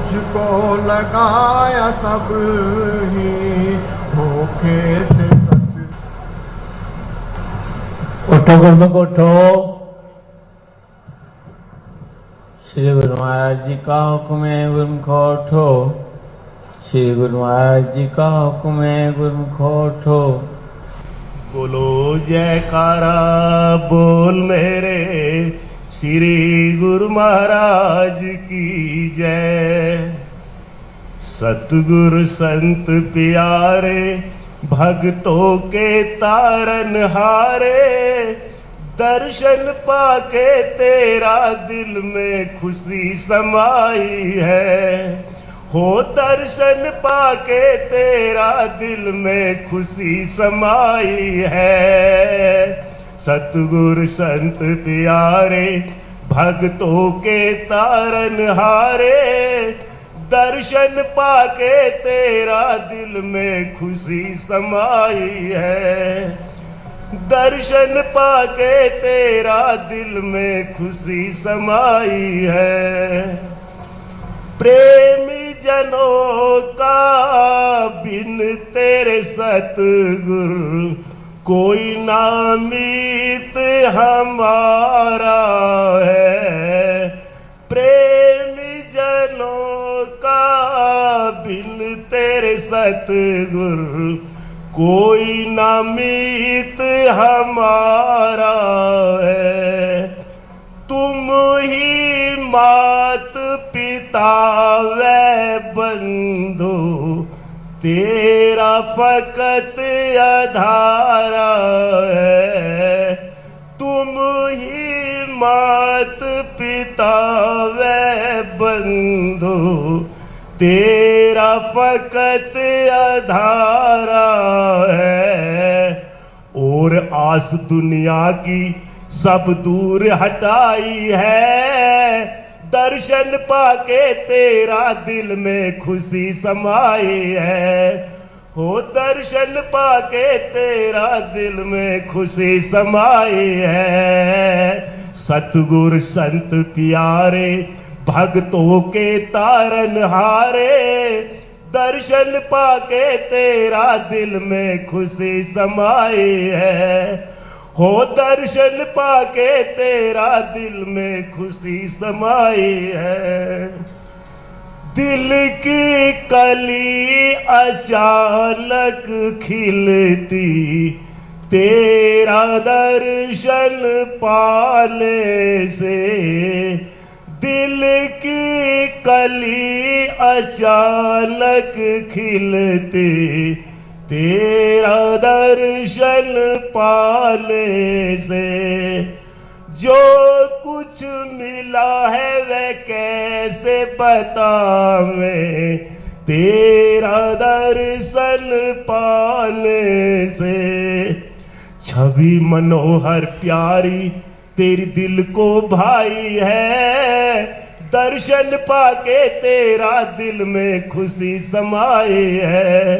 तुझको लगाया तब ही धोखे से सत्य। उठो गुरुमुख उठो। श्री गुरु महाराज जी का हुक्म है गुरुमुख उठो। श्री गुरु महाराज जी का हुक्म है गुरुमुख उठो। बोलो जयकारा बोल मेरे श्री गुरु महाराज की जय। सतगुरु संत प्यारे भक्तों के तारन हारे, दर्शन पाके तेरा दिल में खुशी समाई है। हो दर्शन पाके तेरा दिल में खुशी समाई है। सतगुरु संत प्यारे भक्तों के तारन हारे, दर्शन पाके तेरा दिल में खुशी समाई है। दर्शन पाके तेरा दिल में खुशी समाई है। प्रेमी जनों का बिन तेरे सतगुरु कोई नामीत हमारा है। प्रेमी जनों का बिन तेरे सतगुरु कोई नामीत हमारा है। तुम ही मात पिता व बंधु तेरा फकत आधारा है। तुम ही मात पिता व बंधु तेरा फकत आधारा है। और आस दुनिया की सब दूर हटाई है। दर्शन पाके तेरा दिल में खुशी समाई है। हो दर्शन पाके तेरा दिल में खुशी समाई है। सतगुरु संत प्यारे भक्तों के तारन हारे, दर्शन पाके तेरा दिल में खुशी समाई है। हो दर्शन पाके तेरा दिल में खुशी समाई है। दिल की कली अचानक खिलती तेरा दर्शन पाने से। दिल की कली अचानक खिलती तेरा दर्शन पाने से। जो कुछ मिला है वह कैसे बतावें तेरा दर्शन पाने से। छवि मनोहर प्यारी तेरी दिल को भाई है। दर्शन पाके तेरा दिल में खुशी समाई है।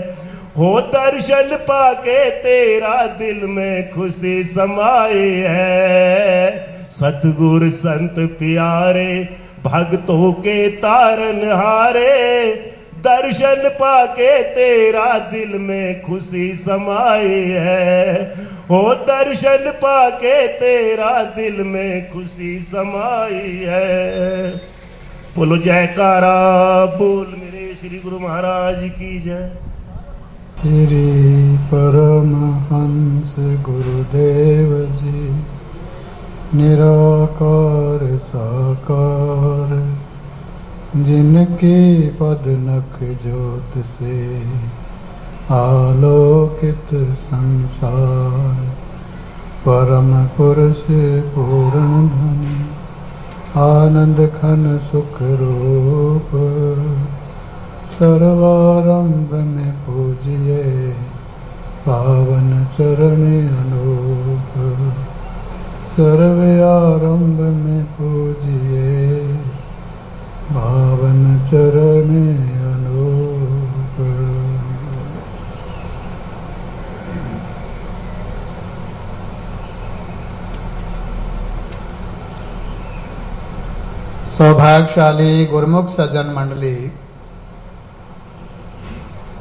हो दर्शन पाके तेरा दिल में खुशी समाई है। सतगुरु संत प्यारे भक्तों के तारन हारे, दर्शन पाके तेरा दिल में खुशी समाई है। हो दर्शन पाके तेरा दिल में खुशी समाई है। बोलो जयकारा बोल मेरे श्री गुरु महाराज की जय। श्री परमहंस गुरुदेव जी निराकार साकार, जिनकी पदनख ज्योत से आलोकित संसार। परम पुरुष पूर्ण धन आनंद घन सुख रूप, सर्वारंभ में पूजिए पावन चरण अनूप। सर्व आरंभ में पूजिए पावन चरण अनूप। सौभाग्यशाली गुरुमुख सज्जन मंडली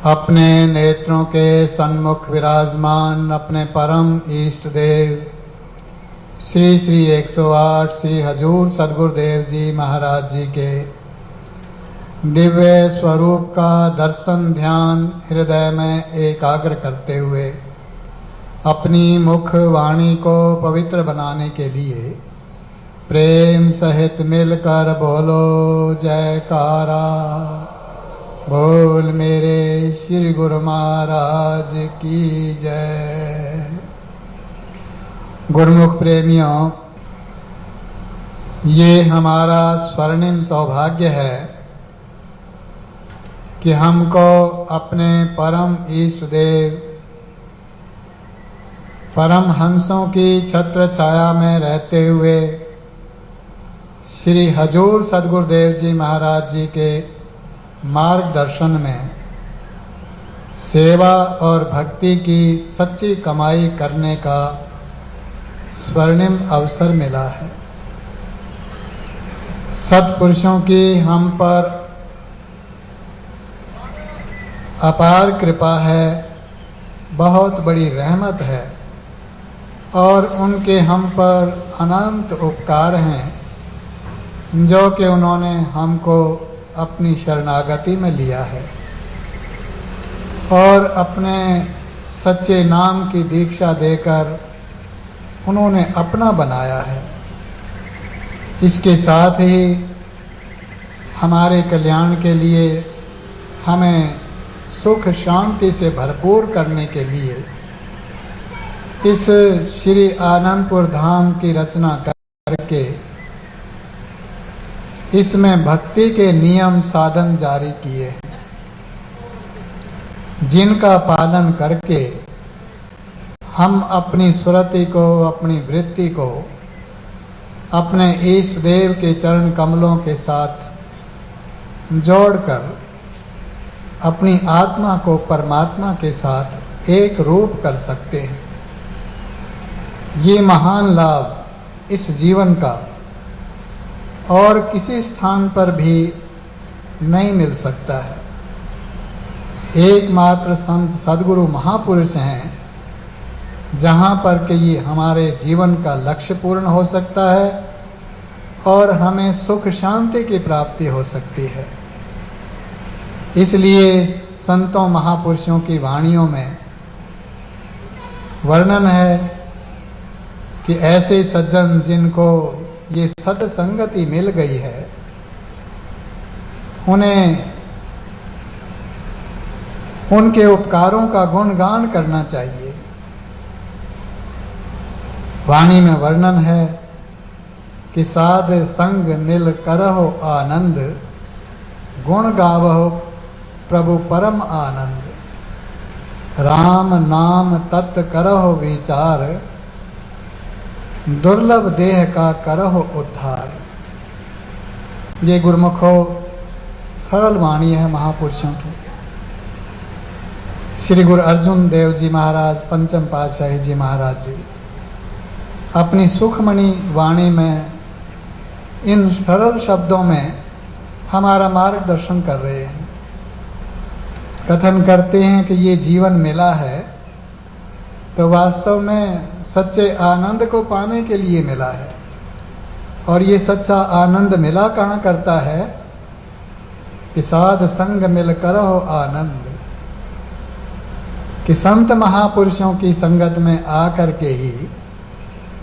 अपने नेत्रों के सन्मुख विराजमान अपने परम इष्ट देव श्री श्री 108 श्री हजूर सदगुरुदेव जी महाराज जी के दिव्य स्वरूप का दर्शन ध्यान हृदय में एकाग्र करते हुए अपनी मुख वाणी को पवित्र बनाने के लिए प्रेम सहित मिलकर बोलो जयकारा। बोल मेरे श्री गुरु महाराज की जय। गुरुमुख प्रेमियों, ये हमारा स्वर्णिम सौभाग्य है कि हमको अपने परम इष्ट देव परम हंसों की छत्र छाया में रहते हुए श्री हजूर सदगुरुदेव जी महाराज जी के मार्गदर्शन में सेवा और भक्ति की सच्ची कमाई करने का स्वर्णिम अवसर मिला है। सत्पुरुषों की हम पर अपार कृपा है, बहुत बड़ी रहमत है और उनके हम पर अनंत उपकार हैं जो कि उन्होंने हमको अपनी शरणागति में लिया है और अपने सच्चे नाम की दीक्षा देकर उन्होंने अपना बनाया है। इसके साथ ही हमारे कल्याण के लिए हमें सुख शांति से भरपूर करने के लिए इस श्री आनंदपुर धाम की रचना करके इसमें भक्ति के नियम साधन जारी किए हैं, जिनका पालन करके हम अपनी सुरति को, अपनी वृत्ति को अपने ईष्ट देव के चरण कमलों के साथ जोड़कर अपनी आत्मा को परमात्मा के साथ एक रूप कर सकते हैं। ये महान लाभ इस जीवन का और किसी स्थान पर भी नहीं मिल सकता है। एकमात्र संत सदगुरु महापुरुष हैं जहाँ पर कि ये हमारे जीवन का लक्ष्य पूर्ण हो सकता है और हमें सुख शांति की प्राप्ति हो सकती है। इसलिए संतों महापुरुषों की वाणियों में वर्णन है कि ऐसे सज्जन जिनको ये सत्संगति मिल गई है, उन्हें उनके उपकारों का गुणगान करना चाहिए। वाणी में वर्णन है कि साध संग मिल करहो आनंद, गुण गावहो प्रभु परम आनंद, राम नाम तत् करहो विचार, दुर्लभ देह का करहो उद्धार। ये गुरुमुखो सरल वाणी है महापुरुषों की। श्री गुरु अर्जुन देव जी महाराज, पंचम पातशाही जी महाराज जी अपनी सुखमणि वाणी में इन सरल शब्दों में हमारा मार्गदर्शन कर रहे हैं। कथन करते हैं कि ये जीवन मिला है तो वास्तव में सच्चे आनंद को पाने के लिए मिला है। और ये सच्चा आनंद मिला कहाँ करता है कि साध संग मिल करहो आनंद, कि संत महापुरुषों की संगत में आकर के ही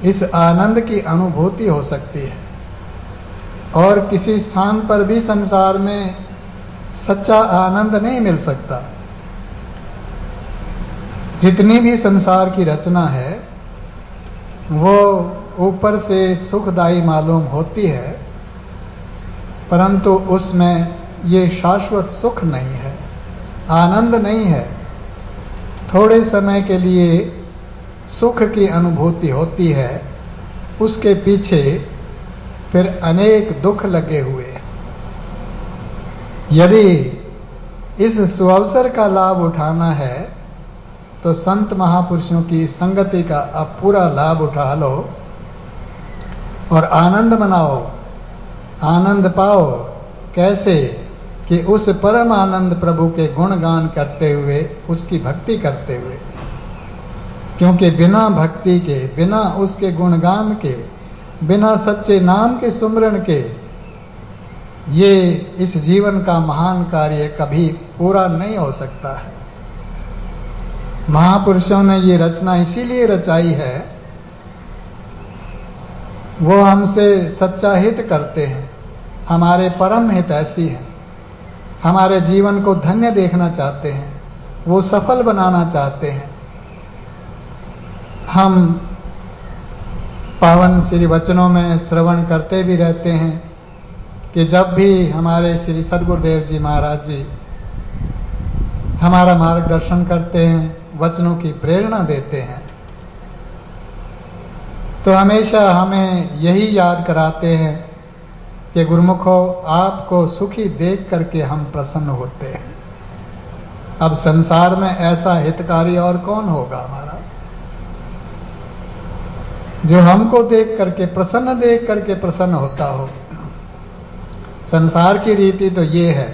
इस आनंद की अनुभूति हो सकती है। और किसी स्थान पर भी संसार में सच्चा आनंद नहीं मिल सकता। जितनी भी संसार की रचना है वो ऊपर से सुखदायी मालूम होती है, परंतु उसमें ये शाश्वत सुख नहीं है, आनंद नहीं है। थोड़े समय के लिए सुख की अनुभूति होती है, उसके पीछे फिर अनेक दुख लगे हुए हैं। यदि इस सुअवसर का लाभ उठाना है तो संत महापुरुषों की संगति का अब पूरा लाभ उठा लो और आनंद मनाओ। आनंद पाओ कैसे? कि उस परम आनंद प्रभु के गुणगान करते हुए, उसकी भक्ति करते हुए। क्योंकि बिना भक्ति के, बिना उसके गुणगान के, बिना सच्चे नाम के सुमरण के ये इस जीवन का महान कार्य कभी पूरा नहीं हो सकता है। महापुरुषों ने ये रचना इसीलिए रचाई है, वो हमसे सच्चा हित करते हैं, हमारे परम हितैषी हैं, हमारे जीवन को धन्य देखना चाहते हैं, वो सफल बनाना चाहते हैं। हम पावन श्री वचनों में श्रवण करते भी रहते हैं कि जब भी हमारे श्री सद्गुरुदेव जी महाराज जी हमारा मार्गदर्शन करते हैं, वचनों की प्रेरणा देते हैं, तो हमेशा हमें यही याद कराते हैं कि गुरुमुखो, आपको सुखी देख करके हम प्रसन्न होते हैं। अब संसार में ऐसा हितकारी और कौन होगा हमारा, जो हमको देख करके प्रसन्न होता हो। संसार की रीति तो ये है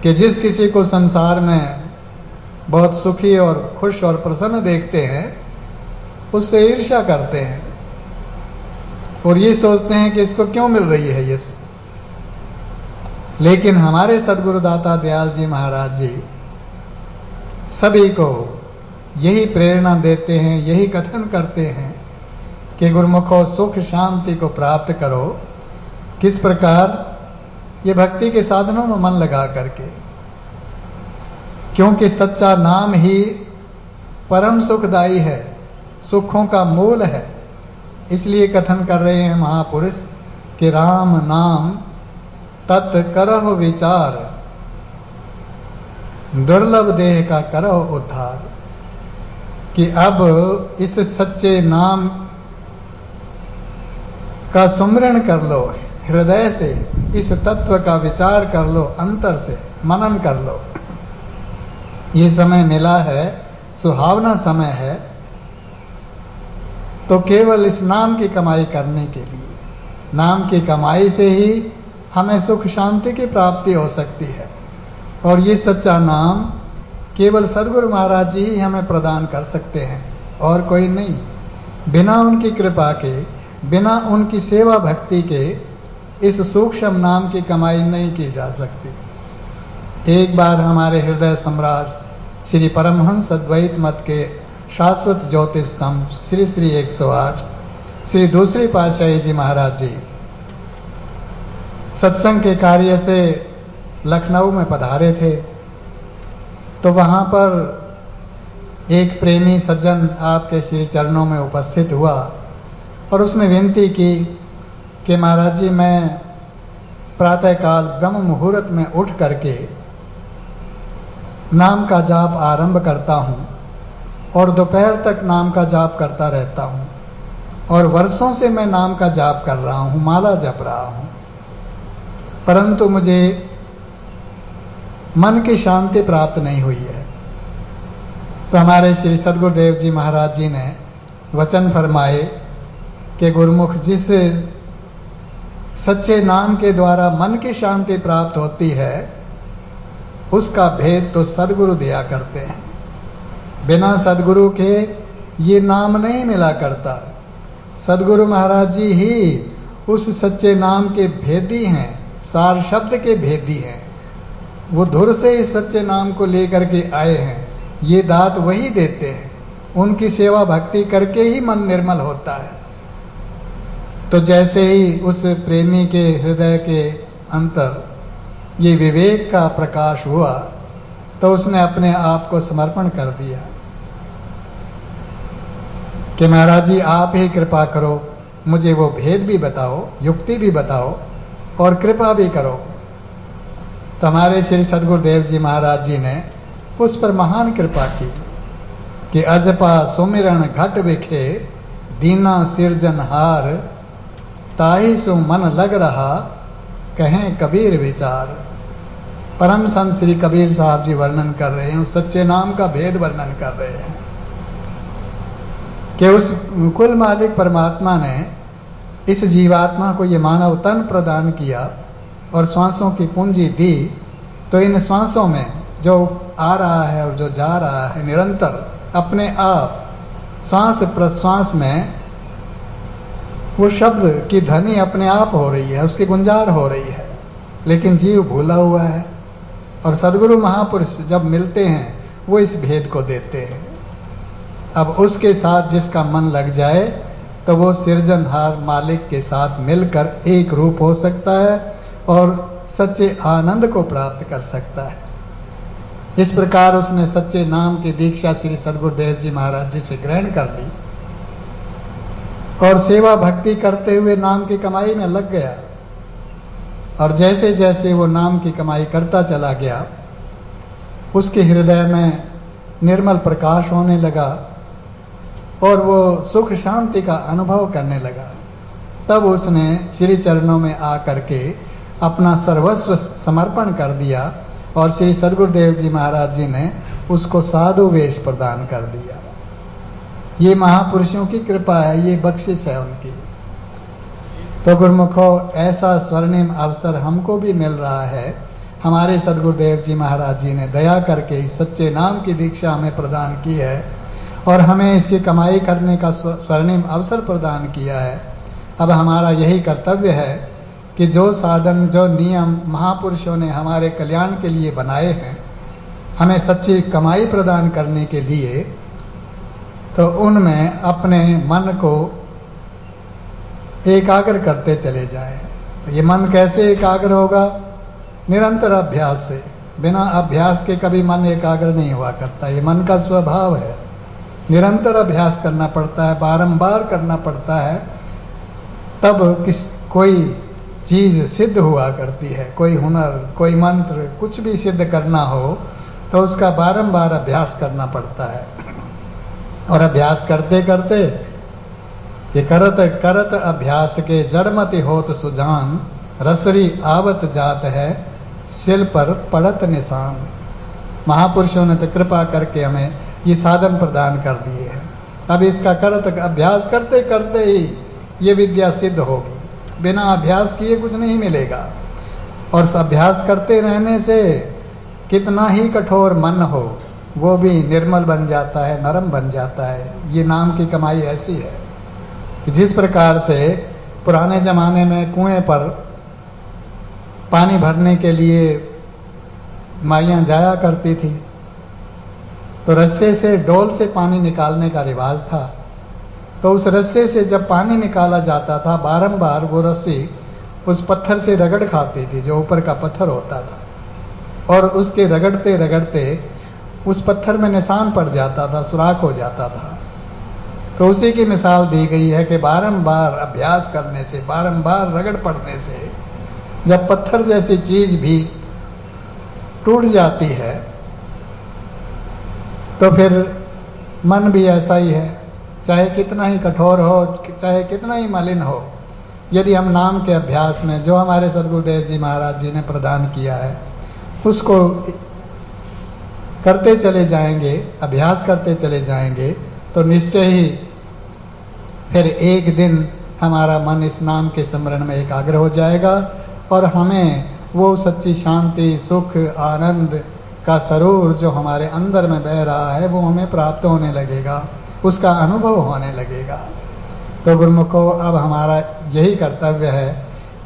कि जिस किसी को संसार में बहुत सुखी और खुश और प्रसन्न देखते हैं, उससे ईर्ष्या करते हैं और ये सोचते हैं कि इसको क्यों मिल रही है ये। लेकिन हमारे सद्गुरुदाता दयाल जी महाराज जी सभी को यही प्रेरणा देते हैं, यही कथन करते हैं कि गुरुमुखो, सुख शांति को प्राप्त करो। किस प्रकार? ये भक्ति के साधनों में मन लगा करके, क्योंकि सच्चा नाम ही परम सुखदायी है, सुखों का मूल है। इसलिए कथन कर रहे हैं महापुरुष कि राम नाम तत् करह विचार, दुर्लभ देह का करह उद्धार। कि अब इस सच्चे नाम का सुमरण कर लो हृदय से, इस तत्व का विचार कर लो, अंतर से मनन कर लो। ये समय मिला है, सुहावना समय है, तो केवल इस नाम की कमाई करने के लिए, नाम की कमाई से ही हमें सुख शांति की प्राप्ति हो सकती है। और ये सच्चा नाम केवल सद्गुरु महाराज जी ही हमें प्रदान कर सकते हैं, और कोई नहीं। बिना उनकी कृपा के, बिना उनकी सेवा भक्ति के इस सूक्ष्म नाम की कमाई नहीं की जा सकती। एक बार हमारे हृदय सम्राट श्री परमहंस अद्वैत मत के शाश्वत ज्योतिष स्तंभ श्री श्री 108 श्री दूसरी पातशाही जी महाराज जी सत्संग के कार्य से लखनऊ में पधारे थे। तो वहाँ पर एक प्रेमी सज्जन आपके श्री चरणों में उपस्थित हुआ और उसने विनती की कि महाराज जी, मैं प्रातःकाल ब्रह्म मुहूर्त में उठ करके नाम का जाप आरंभ करता हूँ और दोपहर तक नाम का जाप करता रहता हूँ, और वर्षों से मैं नाम का जाप कर रहा हूँ, माला जप रहा हूँ, परंतु मुझे मन की शांति प्राप्त नहीं हुई है। तो हमारे श्री सद्गुरुदेव जी महाराज जी ने वचन फरमाए कि गुरुमुख, जिस सच्चे नाम के द्वारा मन की शांति प्राप्त होती है, उसका भेद तो सद्गुरु दिया करते हैं। बिना सद्गुरु के ये नाम नहीं मिला करता। सद्गुरु महाराज जी ही उस सच्चे नाम के भेदी हैं, सार शब्द के भेदी हैं। वो धुर से इस सच्चे नाम को लेकर के आए हैं, ये दात वही देते हैं। उनकी सेवा भक्ति करके ही मन निर्मल होता है। तो जैसे ही उस प्रेमी के हृदय के अंतर ये विवेक का प्रकाश हुआ, तो उसने अपने आप को समर्पण कर दिया कि महाराज जी, आप ही कृपा करो, मुझे वो भेद भी बताओ, युक्ति भी बताओ और कृपा भी करो। तो हमारे श्री सद्गुरुदेव जी महाराज जी ने उस पर महान कृपा की कि अजपा सुमिरन घट विखे, दीना सिरजनहार, ताही सु मन लग रहा, कहें कबीर विचार। परम संत श्री कबीर साहब जी वर्णन कर रहे हैं, उस सच्चे नाम का भेद वर्णन कर रहे हैं कि उस कुल मालिक परमात्मा ने इस जीवात्मा को ये मानव तन प्रदान किया और श्वासों की पूंजी दी, तो इन श्वासों में जो आ रहा है और जो जा रहा है निरंतर अपने आप श्वास प्रश्वास में वो शब्द की ध्वनि अपने आप हो रही है, उसकी गुंजार हो रही है, लेकिन जीव भूला हुआ है। और सद्गुरु महापुरुष जब मिलते हैं वो इस भेद को देते हैं। अब उसके साथ जिसका मन लग जाए तो वो सृजनहार मालिक के साथ मिलकर एक रूप हो सकता है और सच्चे आनंद को प्राप्त कर सकता है। इस प्रकार उसने सच्चे नाम की दीक्षा श्री सद्गुरुदेव जी महाराज जी से ग्रहण कर ली और सेवा भक्ति करते हुए नाम की कमाई में लग गया। और जैसे जैसे वो नाम की कमाई करता चला गया, उसके हृदय में निर्मल प्रकाश होने लगा और वो सुख शांति का अनुभव करने लगा। तब उसने श्री चरणों में आकर के अपना सर्वस्व समर्पण कर दिया और श्री सद्गुरुदेव जी महाराज जी ने उसको साधु वेश प्रदान कर दिया। ये महापुरुषों की कृपा है, ये बख्शिश है उनकी। तो गुरुमुखो, ऐसा स्वर्णिम अवसर हमको भी मिल रहा है। हमारे सद्गुरुदेव जी महाराज जी ने दया करके इस सच्चे नाम की दीक्षा हमें प्रदान की है और हमें इसकी कमाई करने का स्वर्णिम अवसर प्रदान किया है। अब हमारा यही कर्तव्य है कि जो साधन, जो नियम महापुरुषों ने हमारे कल्याण के लिए बनाए हैं, हमें सच्ची कमाई प्रदान करने के लिए, तो उनमें अपने मन को एकाग्र करते चले जाएं। ये मन कैसे एकाग्र होगा? निरंतर अभ्यास से। बिना अभ्यास के कभी मन एकाग्र नहीं हुआ करता। ये मन का स्वभाव है। निरंतर अभ्यास करना पड़ता है, बारंबार करना पड़ता है, तब कोई चीज सिद्ध हुआ करती है। कोई हुनर, कोई मंत्र, कुछ भी सिद्ध करना हो तो उसका बारंबार अभ्यास करना पड़ता है। और अभ्यास करते करते ये करत करत अभ्यास के जड़मति होत सुजान, रसरी आवत जात है सिल पर पड़त निशान। महापुरुषों ने तो कृपा करके हमें ये साधन प्रदान कर दिए हैं। अब इसका करत अभ्यास करते करते ही ये विद्या सिद्ध होगी। बिना अभ्यास किए कुछ नहीं मिलेगा। और अभ्यास करते रहने से कितना ही कठोर मन हो, वो भी निर्मल बन जाता है, नरम बन जाता है। ये नाम की कमाई ऐसी है कि जिस प्रकार से पुराने जमाने में कुएं पर पानी भरने के लिए माइयां जाया करती थी, तो रस्से से, डोल से पानी निकालने का रिवाज था। तो उस रस्से से जब पानी निकाला जाता था, बारंबार वो रस्सी उस पत्थर से रगड़ खाती थी, जो ऊपर का पत्थर होता था, और उसके रगड़ते रगड़ते उस पत्थर में निशान पड़ जाता था, सुराख हो जाता था। तो उसी की मिसाल दी गई है कि बारंबार अभ्यास करने से, बारंबार रगड़ पड़ने से जब पत्थर जैसी चीज भी टूट जाती है, तो फिर मन भी ऐसा ही है। चाहे कितना ही कठोर हो, चाहे कितना ही मलिन हो, यदि हम नाम के अभ्यास में जो हमारे सद्गुरुदेव जी महाराज जी ने प्रदान किया है उसको करते चले जाएंगे, अभ्यास करते चले जाएंगे, तो निश्चय ही फिर एक दिन हमारा मन इस नाम के स्मरण में एकाग्र हो जाएगा और हमें वो सच्ची शांति, सुख, आनंद का सरूर जो हमारे अंदर में बह रहा है वो हमें प्राप्त होने लगेगा, उसका अनुभव होने लगेगा। तो गुरुमुखो, अब हमारा यही कर्तव्य है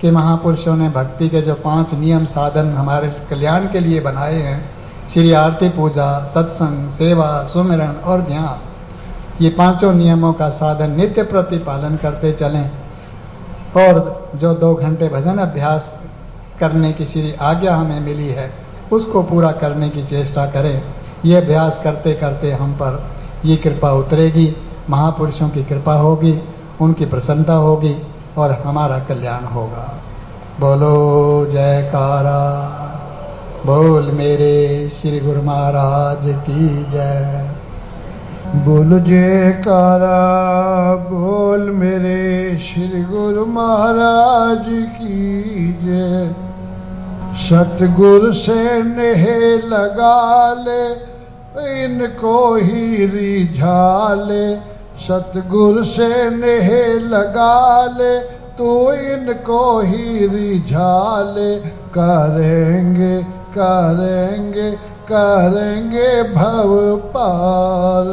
कि महापुरुषों ने भक्ति के जो 5 नियम साधन हमारे कल्याण के लिए बनाए हैं, श्री आरती, पूजा, सत्संग, सेवा, सुमिरन और ध्यान, ये 5 नियमों का साधन नित्य प्रति पालन करते चलें। और जो 2 घंटे भजन अभ्यास करने की श्री आज्ञा हमें मिली है उसको पूरा करने की चेष्टा करें। ये अभ्यास करते करते हम पर ये कृपा उतरेगी, महापुरुषों की कृपा होगी, उनकी प्रसन्नता होगी और हमारा कल्याण होगा। बोलो जयकारा, बोल मेरे श्री गुरु महाराज की जय। बोल जयकारा, बोल मेरे श्री गुरु महाराज की जय। सतगुर से नेह लगा ले, इनको ही रिझा ले। सतगुर से नेह लगा ले, तू इनको ही रिझाले, करेंगे करेंगे करेंगे भव पार।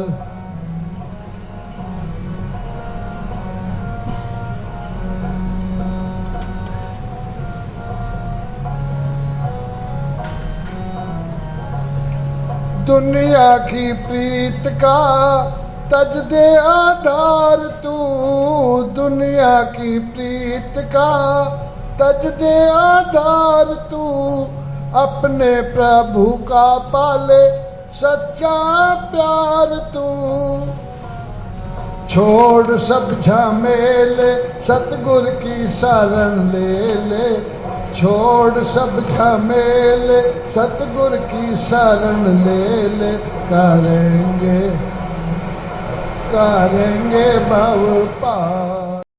दुनिया की प्रीत का तज दे आधार तू, दुनिया की प्रीत का तज दे आधार तू, अपने प्रभु का पाले सच्चा प्यार तू। छोड़ सब झमेले सतगुर की शरण ले ले, छोड़ सब झमेले सतगुर की शरण ले ले, करेंगे करेंगे भव पार।